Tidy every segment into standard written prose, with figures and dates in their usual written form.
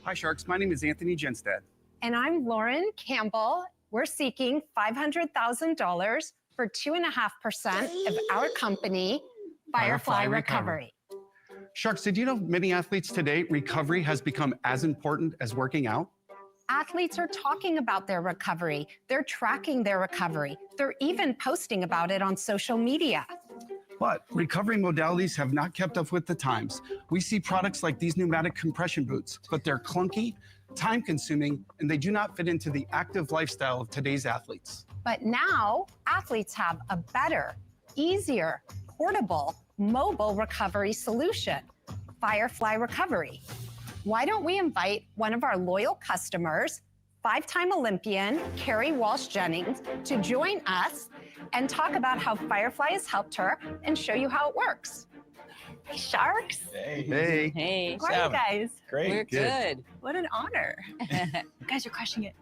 Hi, Sharks. My name is Anthony Genstead. And I'm Lauren Campbell. We're seeking $500,000 for 2.5% of our company, Firefly Recovery. Sharks, did you know many athletes today, recovery has become as important as working out? Athletes are talking about their recovery. They're tracking their recovery. They're even posting about it on social media. But recovery modalities have not kept up with the times. We see products like these pneumatic compression boots, but they're clunky, time-consuming, and they do not fit into the active lifestyle of today's athletes. But now, athletes have a better, easier, portable, mobile recovery solution, Firefly Recovery. Why don't we invite one of our loyal customers, 5-time Olympian Carrie Walsh-Jennings, to join us and talk about how Firefly has helped her and show you how it works. Hey, Sharks. Hey. Hey. How are you guys? Great. We're good. What an honor. You guys are crushing it.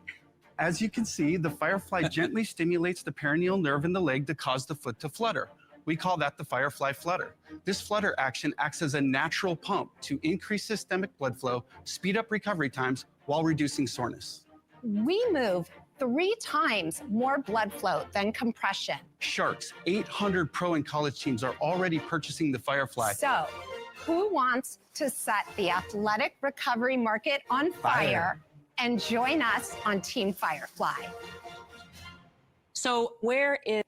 As you can see, the Firefly gently stimulates the perineal nerve in the leg to cause the foot to flutter. We call that the Firefly flutter. This flutter action acts as a natural pump to increase systemic blood flow, speed up recovery times while reducing soreness. We move 3 times more blood flow than compression. Sharks, 800 pro and college teams are already purchasing the Firefly. So, who wants to set the athletic recovery market on fire and join us on Team Firefly? So where is...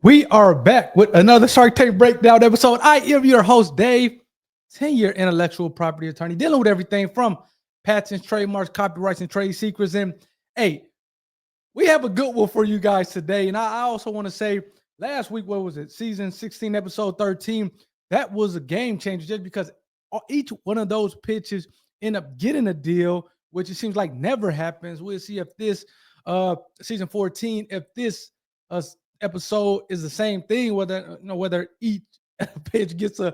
We are back with another Shark Tank Breakdown episode. I am your host, Dave, 10-year intellectual property attorney, dealing with everything from patents, trademarks, copyrights, and trade secrets. And hey, we have a good one for you guys today. And I also want to say, last week, what was it? Season 16, episode 13. That was a game changer just because each one of those pitches end up getting a deal, which it seems like never happens. We'll see if this season 14, if this episode is the same thing, whether each pitch gets an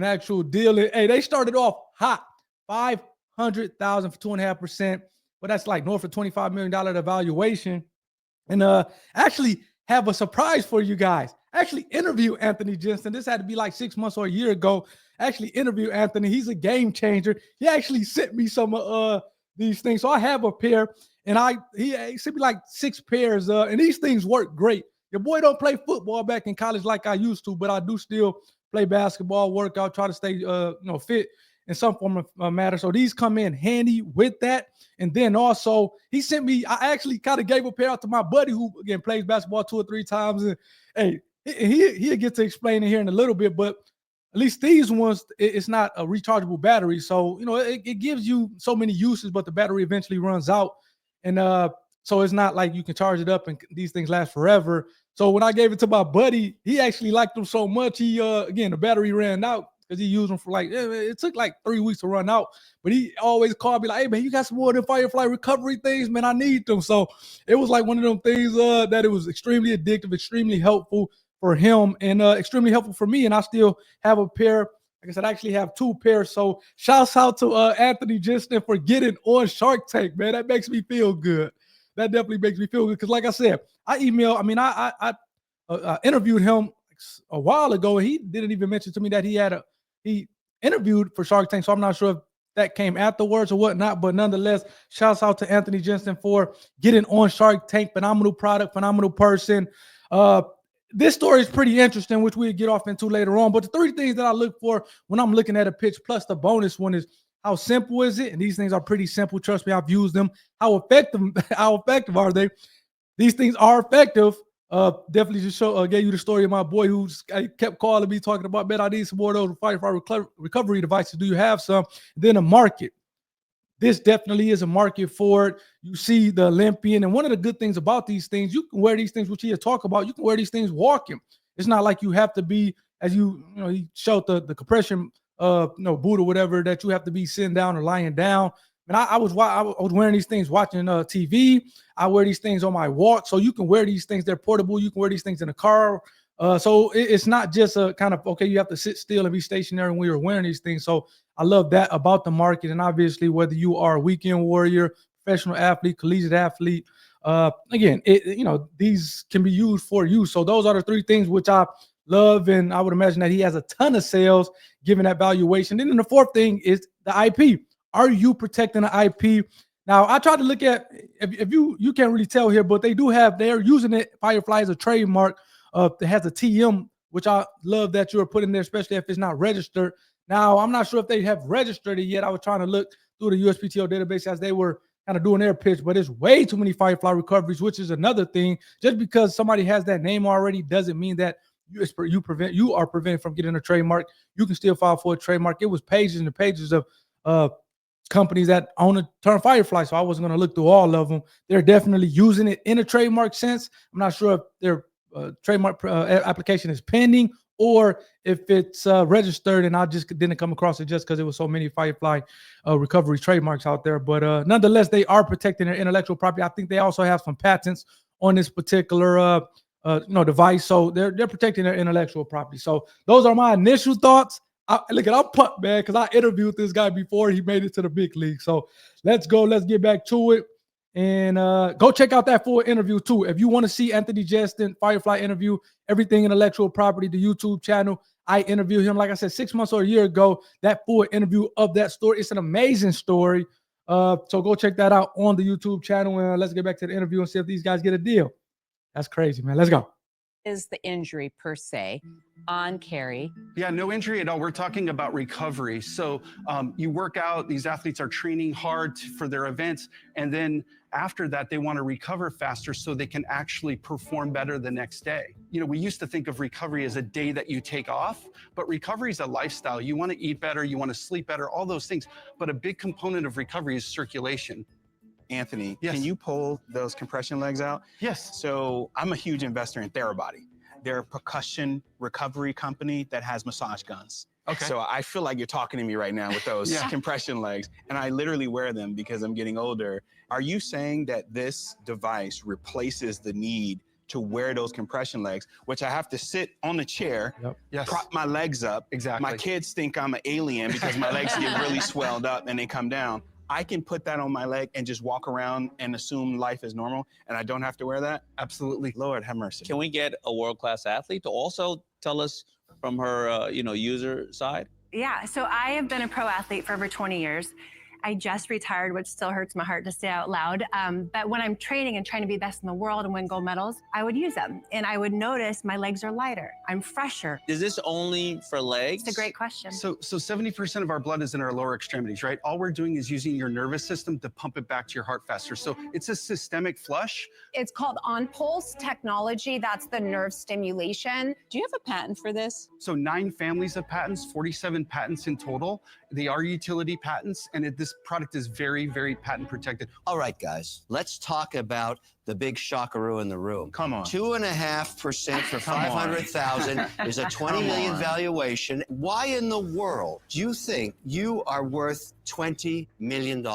actual deal. And, hey, they started off hot, $500,000 for 2.5%, but that's like north of $25 million evaluation. And actually have a surprise for you guys. Actually interview Anthony Jensen. This had to be like 6 months or a year ago. Actually interview Anthony. He's a game changer. He actually sent me some these things. So I have a pair, and he sent me like 6 pairs, and these things work great. Your boy don't play football back in college like I used to, but I do still play basketball, work out, try to stay fit in some form of matter. So these come in handy with that. And then also he sent me, I actually kind of gave a pair out to my buddy who, again, plays basketball 2 or 3 times. And hey, he'll get to explain it here in a little bit, but at least these ones, it's not a rechargeable battery. So, it gives you so many uses, but the battery eventually runs out. And so it's not like you can charge it up and these things last forever. So when I gave it to my buddy, he actually liked them so much. He, again, the battery ran out because he used them for it took like 3 weeks to run out. But he always called me like, hey, man, you got some more of the Firefly Recovery things? Man, I need them. So it was like one of them things that it was extremely addictive, extremely helpful for him, and extremely helpful for me. And I still have a pair. Like I said, I actually have 2 pairs. So shouts out to Anthony Jensen for getting on Shark Tank, man. That makes me feel good. That definitely makes me feel good because, like I said, I interviewed him a while ago, and he didn't even mention to me that he interviewed for Shark Tank. So I'm not sure if that came afterwards or whatnot, but nonetheless, shouts out to Anthony Jensen for getting on Shark Tank. Phenomenal product, phenomenal person. This story is pretty interesting, which we'll get off into later on. But the 3 things that I look for when I'm looking at a pitch, plus the bonus one, is how simple is it? And these things are pretty simple. Trust me, I've used them. How effective are they? These things are effective. Definitely just gave you the story of my boy who kept calling me talking about, man, I need some more of those Firefly recovery devices. Do you have some? Then a market. This definitely is a market for it. You see the Olympian. And one of the good things about these things, you can wear these things, which he had talked about. You can wear these things walking. It's not like you have to be, as he showed the compression boot or whatever, that you have to be sitting down or lying down. And I was wearing these things watching TV. I wear these things on my walk. So you can wear these things. They're portable. You can wear these things in a car. So it's not just a kind of, okay, you have to sit still and be stationary when you're wearing these things. So I love that about the market. And obviously, whether you are a weekend warrior, professional athlete, collegiate athlete, again, these can be used for you. So those are the 3 things which I love, and I would imagine that he has a ton of sales given that valuation. Then the 4th thing is the IP. Are you protecting the IP? Now, I tried to look at, if you can't really tell here, but they're using it, Firefly, as a trademark that has a TM, which I love that you're putting there, especially if it's not registered. Now, I'm not sure if they have registered it yet. I was trying to look through the USPTO database as they were kind of doing their pitch, but it's way too many Firefly recoveries, which is another thing. Just because somebody has that name already doesn't mean that you are prevented from getting a trademark. You can still file for a trademark. It was pages and pages of companies that own the term Firefly, so I wasn't going to look through all of them. They're definitely using it in a trademark sense. I'm not sure if their trademark application is pending or if it's registered, and I just didn't come across it just because there was so many Firefly recovery trademarks out there. But nonetheless, they are protecting their intellectual property. I think they also have some patents on this particular device, so they're protecting their intellectual property. So those are my initial thoughts. I'm pumped, man, because I interviewed this guy before he made it to the big league. So let's go. Let's get back to it. And go check out that full interview, too. If you want to see Anthony Justin, Firefly interview, everything intellectual property, the YouTube channel, I interviewed him, like I said, 6 months or a year ago. That full interview of that story. It's an amazing story. So go check that out on the YouTube channel. And let's get back to the interview and see if these guys get a deal. That's crazy, man. Let's go. Is the injury per se on Carrie? Yeah, no injury at all. We're talking about recovery. So you work out, these athletes are training hard for their events, and then after that, they want to recover faster so they can actually perform better the next day. You know, we used to think of recovery as a day that you take off, but recovery is a lifestyle. You want to eat better, you want to sleep better, all those things. But a big component of recovery is circulation. Anthony, yes. Can you pull those compression legs out? Yes. So I'm a huge investor in Therabody. They're a percussion recovery company that has massage guns. Okay. So I feel like you're talking to me right now with those compression legs, and I literally wear them because I'm getting older. Are you saying that this device replaces the need to wear those compression legs, which I have to sit on the chair, prop my legs up? Exactly. My kids think I'm an alien because my legs get really swelled up and they come down. I can put that on my leg and just walk around and assume life is normal, and I don't have to wear that? Absolutely. Lord have mercy. Can we get a world-class athlete to also tell us from her, user side? Yeah, so I have been a pro athlete for over 20 years. I just retired, which still hurts my heart to say out loud. But when I'm training and trying to be best in the world and win gold medals, I would use them. And I would notice my legs are lighter. I'm fresher. Is this only for legs? It's a great question. So 70% of our blood is in our lower extremities, right? All we're doing is using your nervous system to pump it back to your heart faster. So it's a systemic flush. It's called on-pulse technology. That's the nerve stimulation. Do you have a patent for this? So 9 families of patents, 47 patents in total. They are utility patents, and this product is very, very patent protected. All right, guys, let's talk about the big shockaroo in the room. Come on. 2.5% for 500,000 is a 20 million valuation. Why in the world do you think you are worth $20 million?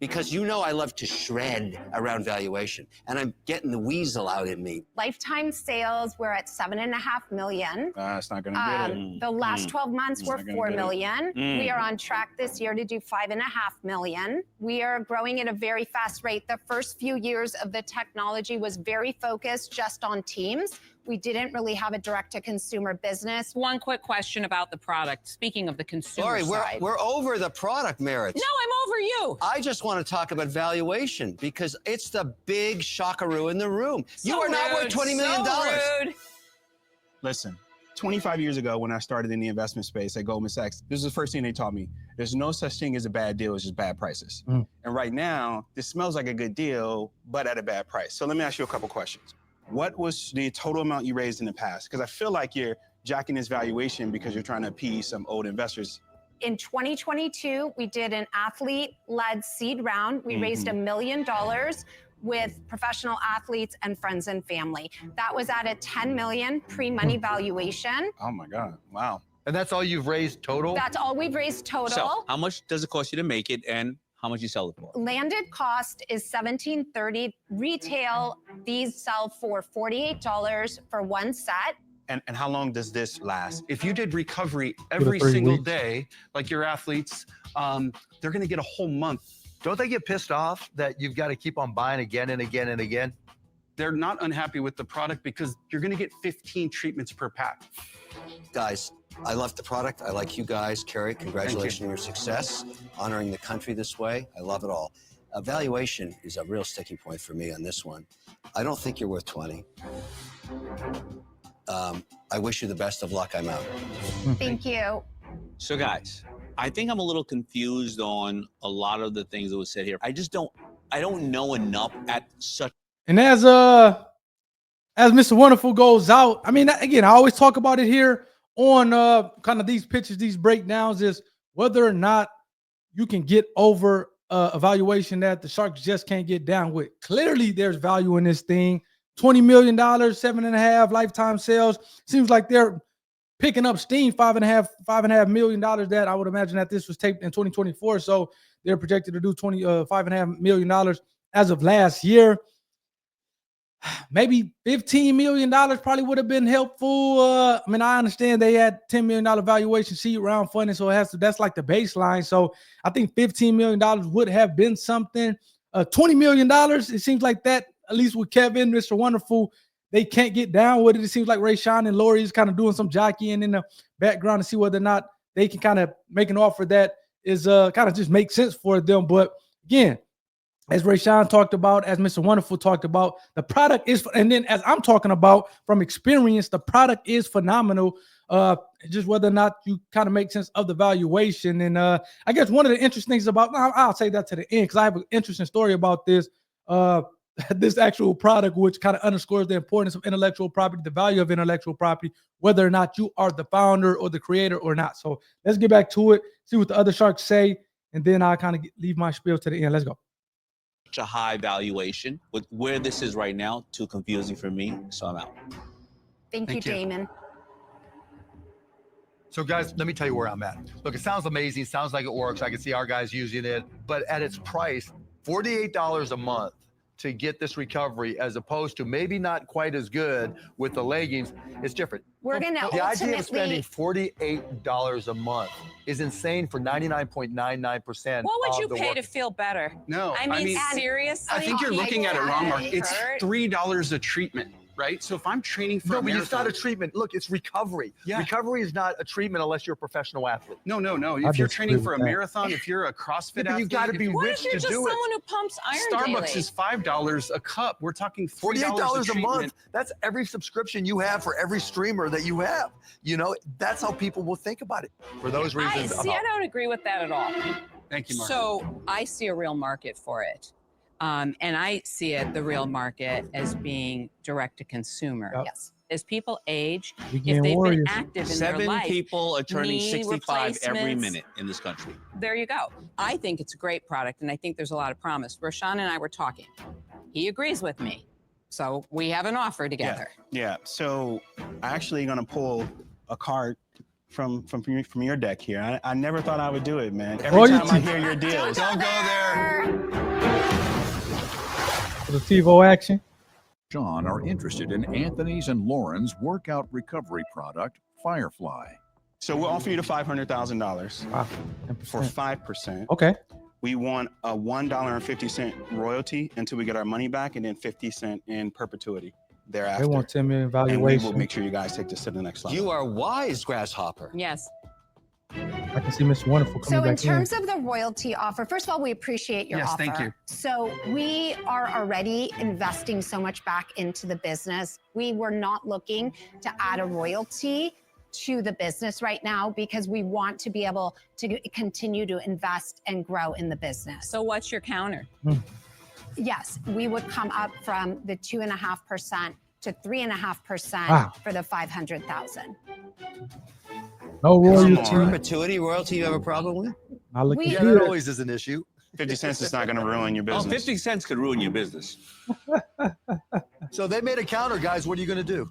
Because you know I love to shred around valuation, and I'm getting the weasel out in me. Lifetime sales, we're at $7.5 million. It's not going to get it. The last 12 months were not gonna $4 get it. million. We are on track this year to do $5.5 million. We are growing at a very fast rate. The first few years of the technology was very focused just on teams. We didn't really have a direct-to-consumer business. One quick question about the product. Speaking of the consumer Sorry, side. we're over the product merits. No, I'm over you. I just want to talk about valuation because it's the big shockaroo in the room. You are not worth $20 million. So rude. Listen, 25 years ago when I started in the investment space at Goldman Sachs, this is the first thing they taught me. There's no such thing as a bad deal, it's just bad prices. And right now, this smells like a good deal, but at a bad price. So let me ask you a couple questions. What was the total amount you raised in the past? Because I feel like you're jacking this valuation because you're trying to appease some old investors. In 2022, we did an athlete-led seed round. We raised $1 million with professional athletes and friends and family. That was at a $10 million pre-money valuation. Oh my God, wow. And that's all you've raised total? That's all we've raised total. So how much does it cost you to make it, and how much you sell it for? Landed cost is $1,730. Retail, these sell for $48 for one set. And how long does this last? If you did recovery every 30 single weeks. day, like your athletes, they're going to get a whole month. Don't they get pissed off that you've got to keep on buying again and again and again? They're not unhappy with the product because you're going to get 15 treatments per pack. Guys, I love the product. I like you guys. Kerry, congratulations on your success, honoring the country this way. I love it all. Valuation is a real sticking point for me on this one. I don't think you're worth 20. I wish you the best of luck. I'm out. Thank you. So guys, I think I'm a little confused on a lot of the things that was said here. I don't know enough at such. And as Mr. Wonderful goes out, I mean, again, I always talk about it here on kind of these pitches, these breakdowns, is whether or not you can get over a valuation that the Sharks just can't get down with. Clearly, there's value in this thing. $20 million, 7.5 lifetime sales. Seems like they're picking up steam. $5.5 million that I would imagine that this was taped in 2024. So they're projected to do $5.5 million as of last year. Maybe $15 million probably would have been helpful. I mean, I understand they had $10 million valuation seed round funding, so that's like the baseline. So I think $15 million would have been something. $20 million, it seems like that, at least with Kevin, Mr. Wonderful, they can't get down with it. It seems like Rayshawn and Lori is kind of doing some jockeying in the background to see whether or not they can kind of make an offer that is kind of just make sense for them. But again, as Rayshawn talked about, as Mr. Wonderful talked about, the product is, and then as I'm talking about from experience, the product is phenomenal. Just whether or not you kind of make sense of the valuation. And I guess one of the interesting things about, I'll say that to the end because I have an interesting story about this. This actual product, which kind of underscores the importance of intellectual property, the value of intellectual property, whether or not you are the founder or the creator or not. So let's get back to it, see what the other Sharks say, and then I'll kind of leave my spiel to the end. Let's go. A high valuation with where this is right now, too confusing for me, so I'm out. Thank you, Damon. So guys, let me tell you where I'm at. Look, it sounds amazing. Sounds like it works. I can see our guys using it, but at its price, $48 a month to get this recovery, as opposed to maybe not quite as good with the leggings, it's different. We're going to The idea of spending $48 a month is insane for 99.99%. What would you the pay work. to feel better? No, I mean, seriously? I think you're looking at it wrong, Mark. It's Hurt? $3 a treatment, right? So if I'm training for No, a but it's not marathon, a treatment. Look, it's recovery. Yeah. Recovery is not a treatment unless you're a professional athlete. No. I If you're disagree training with for a that. marathon, if you're a CrossFit athlete, You've got to be What rich if you're to just do someone it. who pumps iron Starbucks daily? is $5 a cup. We're talking $3 $48 a treatment. month. That's every subscription you have for every streamer that you have. You know, that's how people will think about it. For those reasons, I don't agree with that at all. Thank you, Mark. So I see a real market for it. And I see it, the real market, as being direct to consumer. Yep. Yes. As people age, if Weekend they've warriors. been active in their 7 life, people are turning knee 65 every replacements. minute in this country. There you go. I think it's a great product, and I think there's a lot of promise. Rashawn and I were talking. He agrees with me. So we have an offer together. Yeah. So I'm actually gonna pull a card from your deck here. I never thought I would do it, man. Every time I hear your deals. Don't go there. For the TiVo action. Sean are interested in Anthony's and Lauren's workout recovery product, Firefly. So we'll offer you the $500,000 Wow. for 5%. Okay. We want a $1.50 royalty until we get our money back, and then 50 cents in perpetuity thereafter. They want 10 million and we will valuation. make sure you guys take this to the next level. You are wise, Grasshopper. Yes. I can see Mr. Wonderful coming So in back terms of the royalty offer, first of all, we appreciate your Yes, offer. thank you. So we are already investing so much back into the business. We were not looking to add a royalty to the business right now because we want to be able to continue to invest and grow in the business. So what's your counter? Yes, we would come up from the 2.5% to 3.5% Wow. for the 500,000. No royalty. Perpetuity royalty, you have a problem with? Not looking Yeah, good. that always is an issue. 50 cents is not going to ruin your Oh, business. 50 cents could ruin your business. So they made a counter, guys. What are you going to do?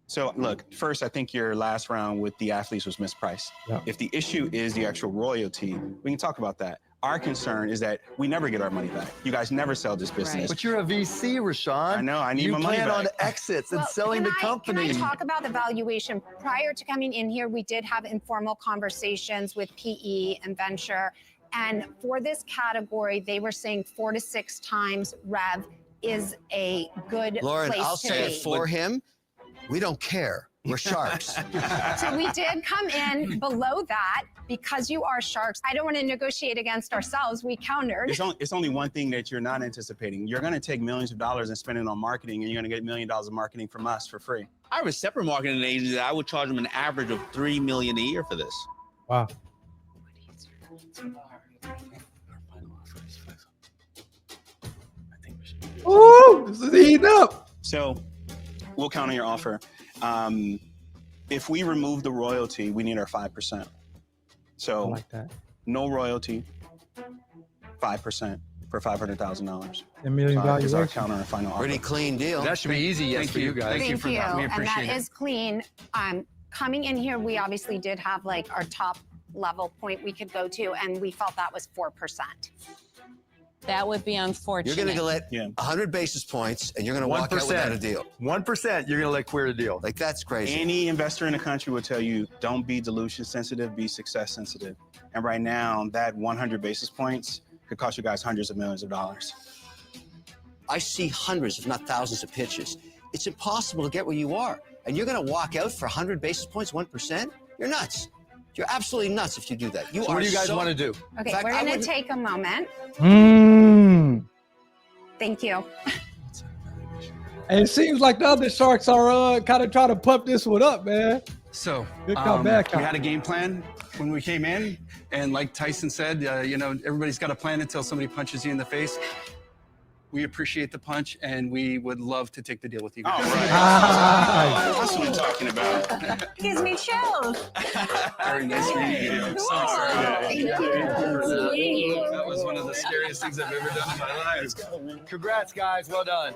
So look, first, I think your last round with the athletes was mispriced. Yeah. If the issue is the actual royalty, we can talk about that. Our concern is that we never get our money back. You guys never sell this business. But you're a VC, Rashawn. I know, I need you my money plan on back. exits and Well, selling the company. Can I talk about the valuation? Prior to coming in here, we did have informal conversations with PE and venture. And for this category, they were saying 4 to 6 times rev is a good Lauren, place I'll to say be. it for him. We don't care. We're sharks. So we did come in below that because you are sharks. I don't want to negotiate against ourselves. We countered. It's only one thing that you're not anticipating. You're going to take millions of dollars and spend it on marketing, and you're going to get $1 million of marketing from us for free. I have a separate marketing agency that I would charge them an average of $3 million a year for this. Wow. Ooh, this is heating up. So we'll counter your offer. If we remove the royalty, we need our 5%. I So like that. no royalty, 5% for $500,000. $1 million Is our valuation. counter and final offer. Pretty clean deal. That should be easy, yes, for you guys. Thank you for that. We And appreciate that it. is clean. Coming in here, we obviously did have like our top level point we could go to, and we felt that was 4%. That would be You're unfortunate. going to let Yeah. 100 basis points, and you're going to walk out without a deal. 1%, you're going to let clear the deal. Like, that's crazy. Any investor in the country will tell you, don't be dilution sensitive, be success sensitive. And right now, that 100 basis points could cost you guys hundreds of millions of dollars. I see hundreds, if not thousands, of pitches. It's impossible to get where you are. And you're going to walk out for 100 basis points, 1%? You're nuts. You're absolutely nuts if you do that. So what do you guys want to do? Okay, fact, we're I going to wouldn't- take a moment. Thank you. And it seems like the other sharks are kind of trying to pump this one up, man. So Good count, bad count. we had a game plan when we came in, and like Tyson said, everybody's got a plan until somebody punches you in the face. We appreciate the punch, and we would love to take the deal with you guys. All right. Nice. That's what I'm talking about. Gives me chills. Very nice meeting you. I'm so sorry. Thank you. That was one of the scariest things I've ever done in my life. Congrats, guys. Well done.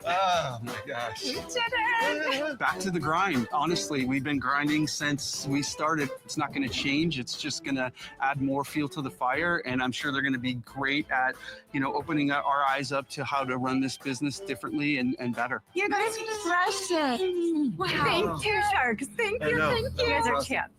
Oh my gosh. You did it. Back to the grind. Honestly, we've been grinding since we started. It's not going to change. It's just going to add more fuel to the fire. And I'm sure they're going to be great at, opening our eyes up to how to run this business differently and better. You guys crushed it. Wow. Thank you, Sharks. Thank you. Thank you. You guys are champs.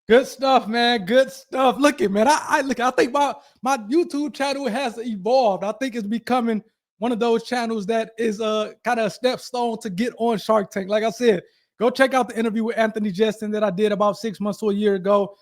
Good stuff, man. Good stuff. Look at, man. I think my YouTube channel has evolved. I think it's becoming one of those channels that is kind of a stepstone to get on Shark Tank. Like I said, go check out the interview with Anthony Justin that I did about 6 months to a year ago.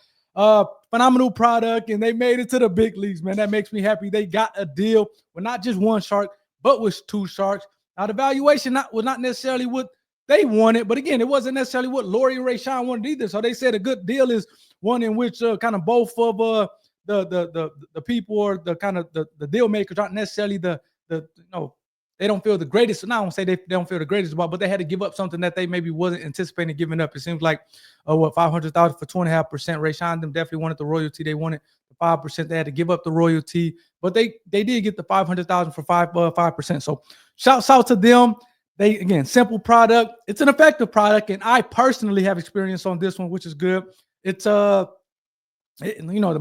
Phenomenal product, and they made it to the big leagues, man. That makes me happy. They got a deal with not just one shark, but with 2 sharks. Now, the valuation was not necessarily what they wanted, but again, it wasn't necessarily what Lori and Rayshawn wanted either. So they said a good deal is one in which kind of both of the people or the kind of the deal makers aren't necessarily they don't feel the greatest. And I don't say they don't feel the greatest about, but they had to give up something that they maybe wasn't anticipating giving up. It seems like $500,000 for 2.5%. Rayshawn them definitely wanted the royalty. They wanted the 5%. They had to give up the royalty, but they did get the $500,000 for 5%. So shouts out to them. They, again, simple product. It's an effective product, and I personally have experience on this one, which is good. It's the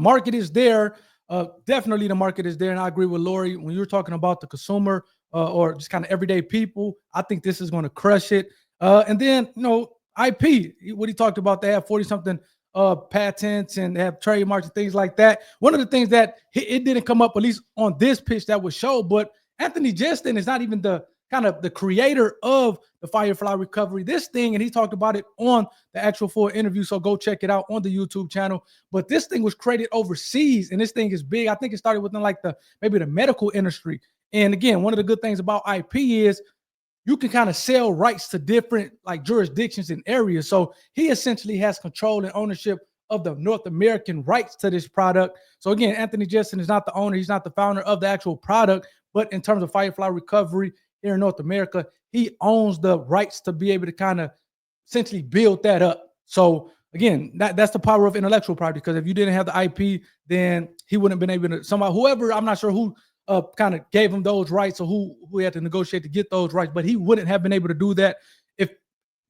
market is there. Definitely the market is there, and I agree with Lori. When you're talking about the consumer or just kind of everyday people, I think this is going to crush it. And then, IP, what he talked about, they have 40-something patents and they have trademarks and things like that. One of the things that it didn't come up, at least on this pitch that was showed, but Anthony Justin is not even the creator of the Firefly Recovery, this thing, and he talked about it on the actual full interview, so go check it out on the YouTube channel. But this thing was created overseas, and this thing is big. I think it started within maybe the medical industry. And again, one of the good things about IP is you can kind of sell rights to different jurisdictions and areas. So he essentially has control and ownership of the North American rights to this product. So again, Anthony Justin is not the owner, he's not the founder of the actual product, but in terms of Firefly Recovery here in North America, he owns the rights to be able to kind of essentially build that up. So again, that's the power of intellectual property, because if you didn't have the IP, then he wouldn't have been able to, whoever, I'm not sure who kind of gave him those rights or who had to negotiate to get those rights, but he wouldn't have been able to do that if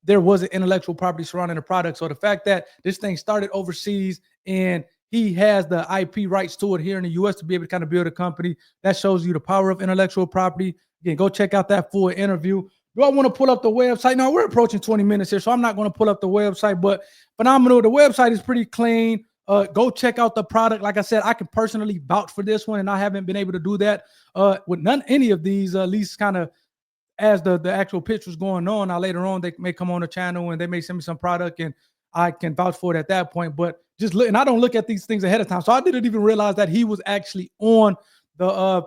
there wasn't intellectual property surrounding the product. So the fact that this thing started overseas and he has the IP rights to it here in the US to be able to kind of build a company, that shows you the power of intellectual property. Again, go check out that full interview. Do I want to pull up the website? No, we're approaching 20 minutes here, so I'm not going to pull up the website, but phenomenal. The website is pretty clean. Go check out the product. Like I said, I can personally vouch for this one, and I haven't been able to do that with any of these, at least kind of as the actual pitch was going on. Now later on, they may come on the channel and they may send me some product and I can vouch for it at that point. But just look, and I don't look at these things ahead of time, so I didn't even realize that he was actually on the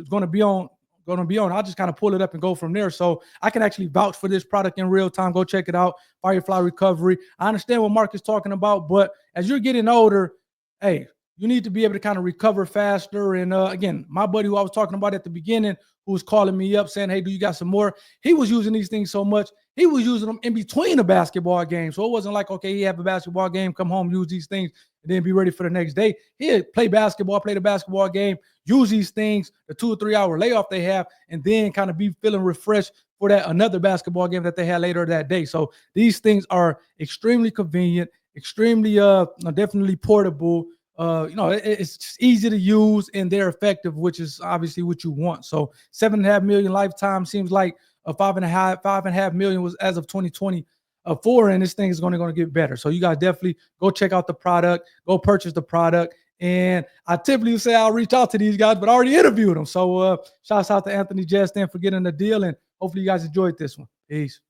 going to be on. I'll just kind of pull it up and go from there. So I can actually vouch for this product in real time. Go check it out. Firefly Recovery. I understand what Mark is talking about, but as you're getting older, hey, you need to be able to kind of recover faster. And again, my buddy who I was talking about at the beginning, who was calling me up saying, hey, do you got some more? He was using these things so much. He was using them in between a basketball game. So it wasn't like, okay, he have a basketball game, come home, use these things, and then be ready for the next day. He'd play basketball, play the basketball game, use these things, the 2 or 3 hour layoff they have, and then kind of be feeling refreshed for that another basketball game that they had later that day. So these things are extremely convenient, extremely definitely portable. It's just easy to use and they're effective, which is obviously what you want. So 7.5 million lifetime seems like a 5.5 million was as of 2024, and this thing is going to get better. So you guys definitely go check out the product, go purchase the product. And I typically say I'll reach out to these guys, but I already interviewed them. So shouts out to Anthony Justin for getting the deal, and hopefully you guys enjoyed this one. Peace.